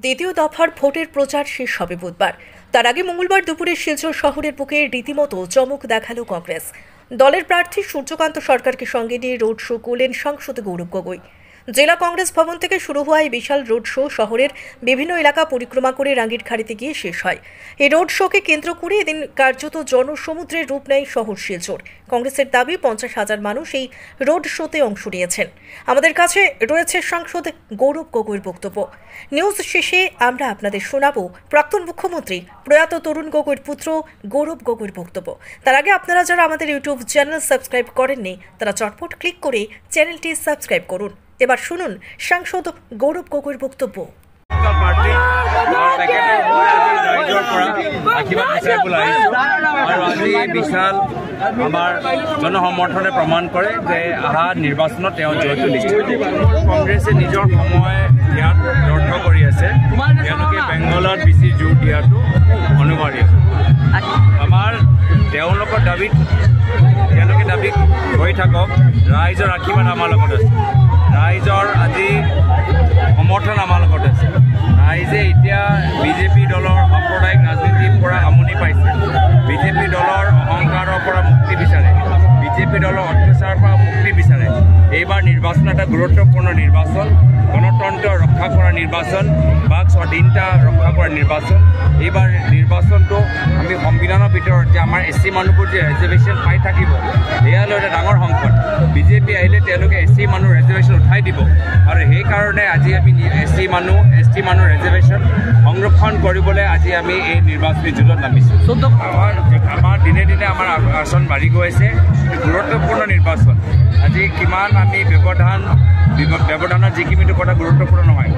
দ্বিতীয় দফার ভোটের প্রচার শেষ হবে বুধবার। তার আগে মঙ্গলবার দুপুরে শিলচর শহরের বুকে রীতিমতো চমক দেখালো কংগ্রেস। দলের প্রার্থী সূর্যকান্ত সরকারকে সঙ্গে নিয়ে রোড শো করলেন সাংসদ গৌরব গগৈ। জেলা কংগ্রেস ভবন থেকে শুরু হওয়া এই বিশাল রোড শো শহরের বিভিন্ন এলাকা পরিক্রমা করে রাঙ্গিরখাড়িতে গিয়ে শেষ হয়। এই রোড শোকে কেন্দ্র করে এদিন কার্যত জনসমুদ্রের রূপ নেয় শহর শিলচর। কংগ্রেসের দাবি 50,000 মানুষ এই রোড শোতে অংশ নিয়েছেন। আমাদের কাছে রয়েছে সাংসদ গৌরব গগৈর বক্তব্য। নিউজ শেষে আমরা আপনাদের শোনাবো প্রাক্তন মুখ্যমন্ত্রী প্রয়াত তরুণ গগৈর পুত্র গৌরব গগৈর বক্তব্য। তার আগে আপনারা যারা আমাদের ইউটিউব চ্যানেল সাবস্ক্রাইব করেননি তারা চটপট ক্লিক করে চ্যানেলটি সাবস্ক্রাইব করুন। এবার শুনুন সাংসদ গৌরব গগৈর বক্তব্য। বিশাল আমার জনসমৰ্থনে প্ৰমাণ কৰে যে অহা নিৰ্বাচনত তেওঁ জয়টো নিশ্চিত। কংগ্ৰেছে নিজৰ সময় দিয়াত ব্যৰ্থ কৰি আছে। তেওঁলোকে বেংগলত বেছি জোৰ দিয়াটো অনিবাৰ্য। আমাৰ তেওঁলোকৰ দাবীত তেওঁলোকে দাবী হৈ থাকক, ৰাইজৰ আশীৰ্বাদ আমাৰ লগত আছে। ৰাইজৰ আজি সমৰ্থন আমাৰ লগত আছে। ৰাইজে এতিয়া বিজেপি দলৰ সাম্প্ৰদায়িক ৰাজনীতিৰ পৰা আমনি পাইছে। বিজেপি দলৰ অহংকাৰৰ পৰা মুক্তি বিচাৰে, বিজেপি দলৰ অত্যাচাৰৰ পৰা মুক্তি বিচাৰে। এইবাৰ নিৰ্বাচন এটা গুৰুত্বপূৰ্ণ নিৰ্বাচন, গণতন্ত্ৰ ৰক্ষা কৰা নিৰ্বাচন, বাক স্বাধীনতা ৰক্ষা কৰা নিৰ্বাচন। এইবাৰ নিৰ্বাচনটো আমি সংবিধানৰ ভিতৰত যে আমাৰ SC মানুহবোৰ যে ৰিজাৰ্ভেশ্যন পাই থাকিব, এয়ালৈ এটা ডাঙৰ সংকট। বিজেপি আহিলে তেওঁলোকে SC মানুহ ৰিজাৰ্ভেশ্যন উঠাই দিব, আৰু সেইকাৰণে আজি আমি SC মানুহ ৰিজাৰ্ভেশ্যন সংৰক্ষণ কৰিবলৈ আজি আমি এই নিৰ্বাচনী যুঁজত নামিছোঁ। আমাৰ দিনে দিনে আমাৰ আসন বাঢ়ি গৈ আছে। গুৰুত্বপূৰ্ণ নিৰ্বাচন। আজি কিমান আমি ব্যৱধানৰ যিখিনিটো কথা গুৰুত্বপূৰ্ণ নহয়,